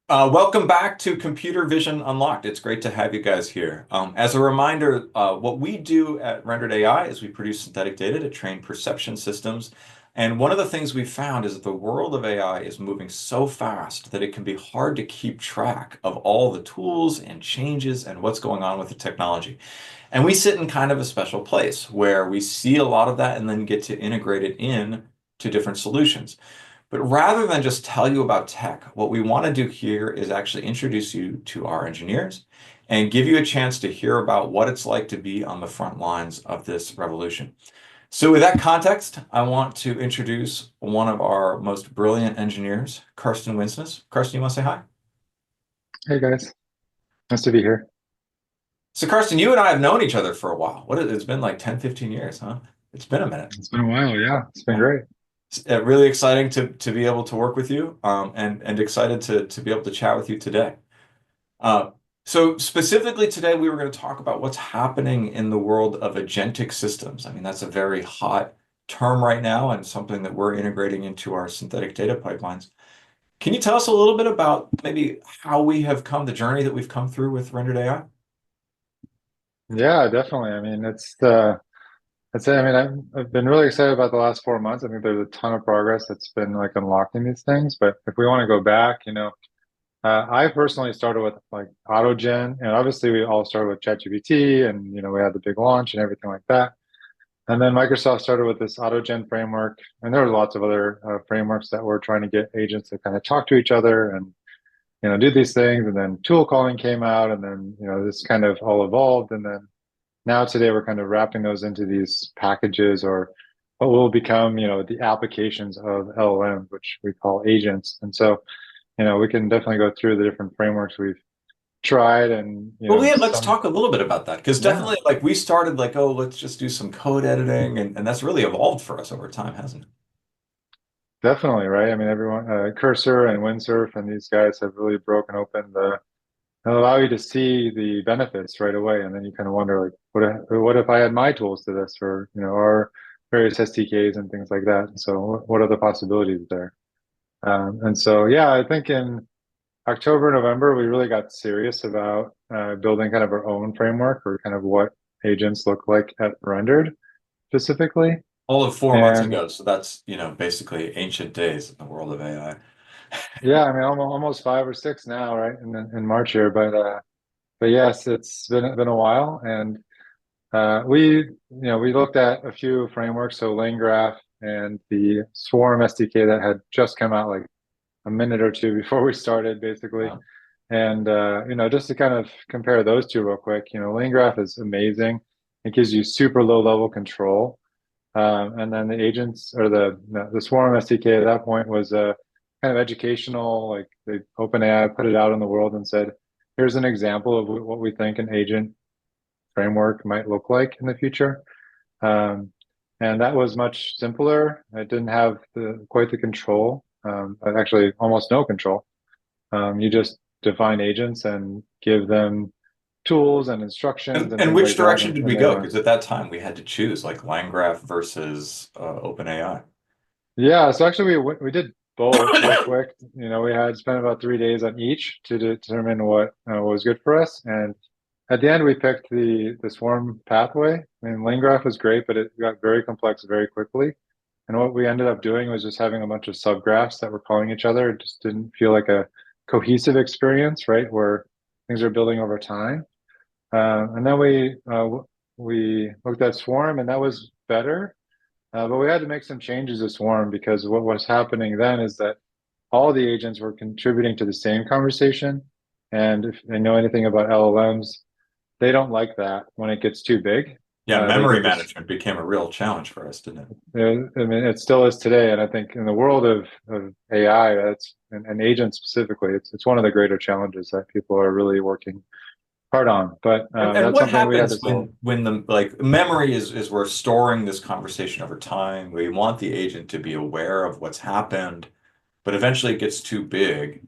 Welcome back to Computer Vision Unlocked. It's great to have you guys here. As a reminder, what we do at Rendered.ai is we produce synthetic data to train perception systems. And one of the things we found is that the world of AI is moving so fast that it can be hard to keep track of all the tools and changes and what's going on with the technology. And we sit in kind of a special place where we see a lot of that and then get to integrate it in to different solutions. But rather than just tell you about tech, what we want to do here is actually introduce you to our engineers and give you a chance to hear about what it's like to be on the front lines of this revolution. So with that context, I want to introduce one of our most brilliant engineers, Carsten Winsnes. Carsten, you want to say hi? Hey guys, nice to be here. So Carsten, you and I have known each other for a while. It's been like 10, 15 years, huh? It's been a minute. It's been a while, yeah. It's been great. It's really exciting to be able to work with you, and excited to be able to chat with you today. Uh, so specifically today, we were going to talk about what's happening in the world of agentic systems. I mean, that's a very hot term right now and something that we're integrating into our synthetic data pipelines. Can you tell us a little bit about maybe how we have come, the journey that we've come through with Rendered AI? Yeah, definitely. I mean, I'd say, I've been really excited about the last 4 months. I think there's a ton of progress that's been like unlocking these things. But if we want to go back, I personally started with like AutoGen, and obviously we all started with ChatGPT, and we had the big launch and everything like that. And then Microsoft started with this AutoGen framework, and there were lots of other frameworks that were trying to get agents to kind of talk to each other and do these things. And then tool calling came out, and then, this kind of all evolved. And then now today we're kind of wrapping those into these packages or what will become, the applications of LLMs, which we call agents. And so, we can definitely go through the different frameworks we've tried and, Well, yeah, let's some, talk a little bit about that because yeah, definitely, like we started like, oh, let's just do some code editing, and that's really evolved for us over time, hasn't it? definitely, right? I mean, everyone, Cursor and Windsurf and these guys have really broken open and allow you to see the benefits right away. And then you kind of wonder, like, what if I had my tools to this, or our various SDKs and things like that. And so, what are the possibilities there? And so, yeah, I think in October, November, we really got serious about building kind of our own framework or kind of what agents look like at Rendered specifically. All of 4 months And ago, so that's, basically ancient days in the world of AI. yeah, I mean, almost 5 or 6 now, right? In March here, but yes, it's been a while, and we looked at a few frameworks, so LangGraph and the Swarm SDK that had just come out like a minute or two before we started, basically. Yeah. And just to kind of compare those two real quick, LangGraph is amazing. It gives you super low level control. And then the agents or the Swarm SDK at that point was kind of educational. Like the OpenAI put it out in the world and said, here's an example of what we think an agent framework might look like in the future. Um, and that was much simpler. It didn't have quite the control, actually almost no control. You just define agents and give them tools and instructions And, and and things which like that, direction did and we they go? run. Because at that time we had to choose like LangGraph versus OpenAI. Yeah, so actually we did both real quick. We had spent about 3 days on each to determine what was good for us, and at the end we picked the swarm pathway. I mean, LangGraph was great, but it got very complex very quickly. And what we ended up doing was just having a bunch of subgraphs that were calling each other. It just didn't feel like a cohesive experience, right? Where things are building over time. And then we looked at Swarm, and that was better. But we had to make some changes to Swarm because what was happening then is that all the agents were contributing to the same conversation. And if they know anything about LLMs, they don't like that when it gets too big. Yeah, They memory get this management became a real challenge for us, didn't it? I mean, it still is today, and I think in the world of AI, that's and agents specifically, it's one of the greater challenges that people are really working hard on. But And that's what something we had to happens solve. when the like memory is we're storing this conversation over time. We want the agent to be aware of what's happened, but eventually it gets too big.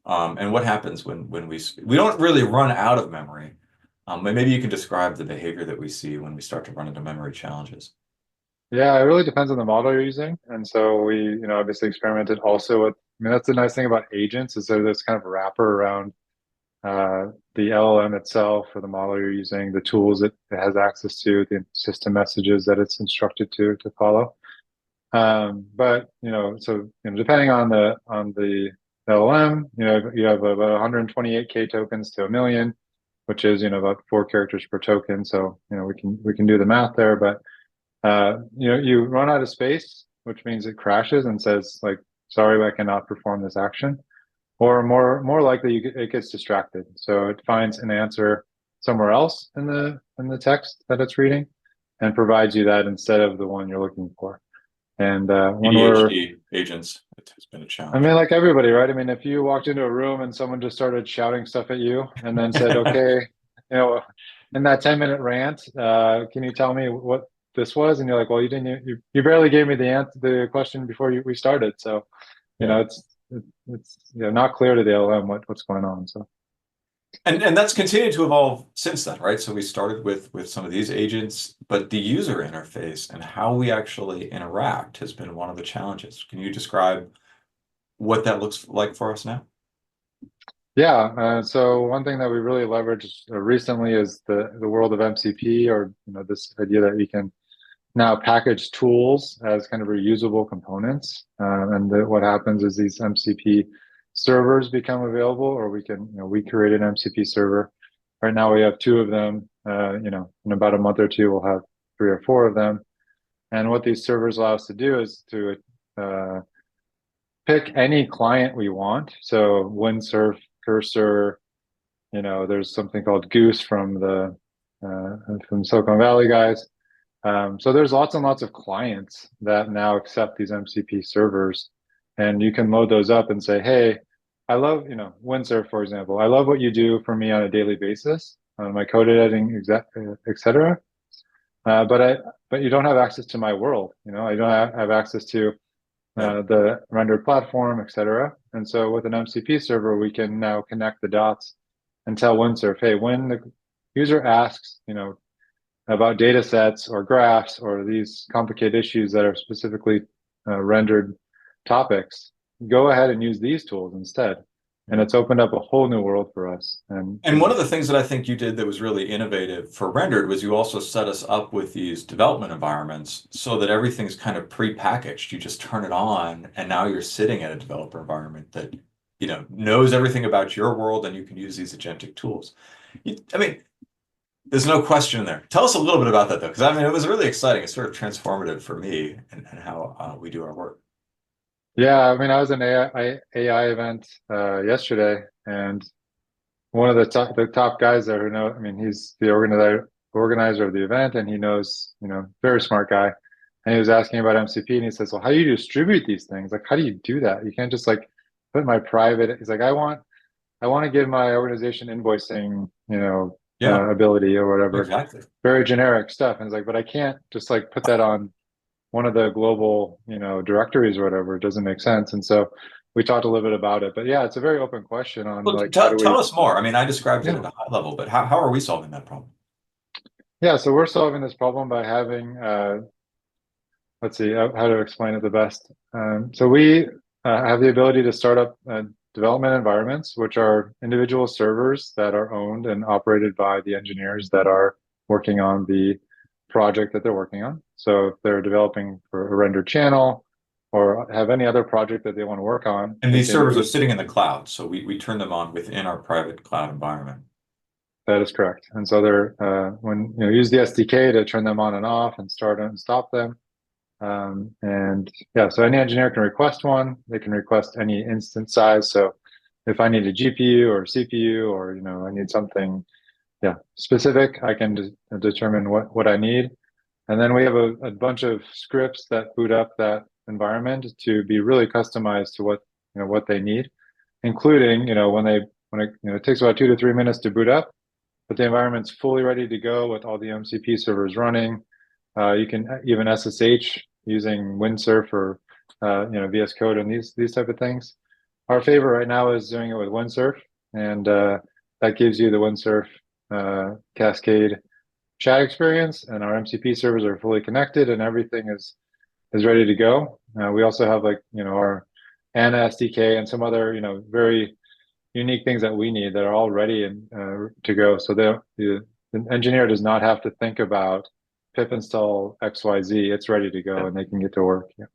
And what happens when we don't really run out of memory? But maybe you can describe the behavior that we see when we start to run into memory challenges. Yeah, it really depends on the model you're using, and so we, obviously experimented also with mean, that's the nice thing about agents is that there's kind of a wrapper around the LLM itself or the model you're using, the tools it has access to, the system messages that it's instructed to follow. But so depending on the LLM, you have about 128K tokens to a million, which is about 4 characters per token. So we can do the math there, but you run out of space, which means it crashes and says like, sorry, I cannot perform this action. Or more likely, it gets distracted. So it finds an answer somewhere else in the text that it's reading, and provides you that instead of the one you're looking for. And when ADHD agents, it has been a I challenge. mean, like everybody, right? I mean, if you walked into a room and someone just started shouting stuff at you, and then said, "Okay, in that 10-minute rant, can you tell me what this was?" And you're like, "Well, you didn't. You barely gave me the question before we started." So, Yeah. it's not clear to the LLM what's going on. So And that's continued to evolve since then, right? So we started with some of these agents, but the user interface and how we actually interact has been one of the challenges. Can you describe what that looks like for us now? yeah, so one thing that we really leveraged recently is the world of MCP, or this idea that you can now package tools as kind of reusable components. What happens is these MCP servers become available, or we create an MCP server. Right now we have 2 of them. In about a month or 2, we'll have 3 or 4 of them. And what these servers allow us to do is to uh, pick any client we want. So Windsurf, Cursor, there's something called Goose from Silicon Valley guys. So there's lots and lots of clients that now accept these MCP servers, and you can load those up and say, hey, I love, Windsurf, for example. I love what you do for me on a daily basis on my code editing, etc. But you don't have access to my world. I don't have access to Yeah. the rendered platform, etc. And so with an MCP server, we can now connect the dots and tell Windsurf, hey, when the user asks, about data sets or graphs or these complicated issues that are specifically rendered topics, go ahead and use these tools instead. And Yeah. it's opened up a whole new world for us. And And one of the things that I think you did that was really innovative for Rendered was you also set us up with these development environments so that everything's kind of pre-packaged. You just turn it on, and now you're sitting at a developer environment that, knows everything about your world, and you can use these agentic tools. I mean, there's no question there. Tell us a little bit about that, though, because I mean, it was really exciting. It's sort of transformative for me and how we do our work. yeah, I mean, I was in an AI event yesterday, and one of the top guys there who know, I mean, he's the organizer of the event, and he knows, very smart guy. And he was asking about MCP, and he says, "Well, how do you distribute these things? Like, how do you do that? You can't just like put my private." He's like, "I want to give my organization invoicing, Yeah, ability or whatever, exactly. very generic stuff." And he's like, "But I can't just like put that on one of the global, directories or whatever. It doesn't make sense." And so we talked a little bit about it, but yeah, it's a very open question on Well, like how do tell we, us more. I mean, I described it yeah, at a high level, but how are we solving that problem? yeah. So we're solving this problem by having, let's see how to explain it the best. So we have the ability to start up development environments, which are individual servers that are owned and operated by the engineers that are working on the project that they're working on. So if they're developing for a render channel or have any other project that they want to work on, And they these can servers are use. sitting in the cloud, so we turn them on within our private cloud environment. That is correct. And so they're when use the SDK to turn them on and off and start and stop them. And yeah, so any engineer can request one. They can request any instance size. So if I need a GPU or CPU, or I need something, yeah, specific, I can determine what I need. And then we have a bunch of scripts that boot up that environment to be really customized to what they need, including when it takes about 2 to 3 minutes to boot up, but the environment's fully ready to go with all the MCP servers running. You can even SSH using Windsurf or VS Code and these type of things. Our favorite right now is doing it with Windsurf, and that gives you the Windsurf Cascade chat experience, and our MCP servers are fully connected, and everything is ready to go. We also have our and SDK and some other, very unique things that we need that are all ready and to go. So the engineer does not have to think about pip install XYZ. It's ready to go, Yeah. and they can get to work. Yeah.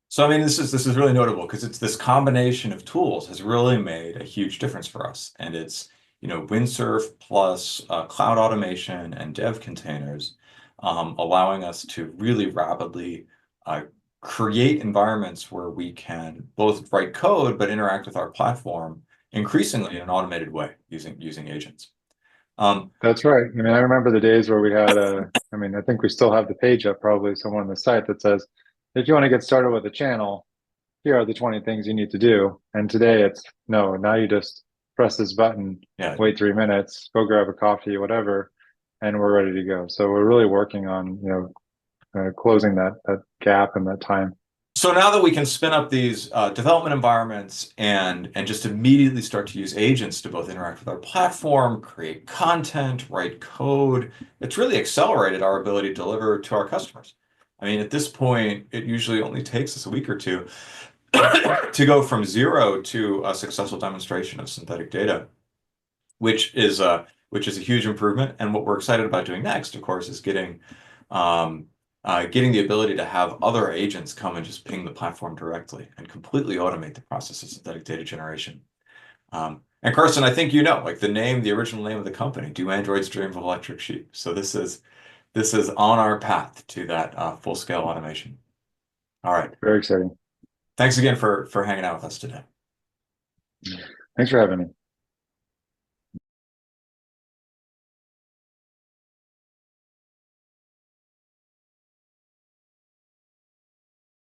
So I mean, this is really notable because it's this combination of tools has really made a huge difference for us, and it's Windsurf plus cloud automation and dev containers, allowing us to really rapidly uh, create environments where we can both write code but interact with our platform increasingly in an automated way using agents. Um, That's right. I mean, I remember the days where we had I mean, I think we still have the page up probably somewhere on the site that says, if you want to get started with a channel, here are the 20 things you need to do. And today it's no, now you just press this button, yeah, wait 3 minutes, go grab a coffee, whatever, and we're ready to go. So we're really working on, closing that gap and that time. So now that we can spin up these development environments and just immediately start to use agents to both interact with our platform, create content, write code, it's really accelerated our ability to deliver to our customers. I mean, at this point, it usually only takes us a week or two to go from zero to a successful demonstration of synthetic data, which is a huge improvement. And what we're excited about doing next, of course, is um, getting the ability to have other agents come and just ping the platform directly and completely automate the process of synthetic data generation. And Carsten, I think like the original name of the company, Do Androids Dream of Electric Sheep? So this is on our path to that full-scale automation. All right. Very exciting. Thanks again for hanging out with us today. Thanks for having me.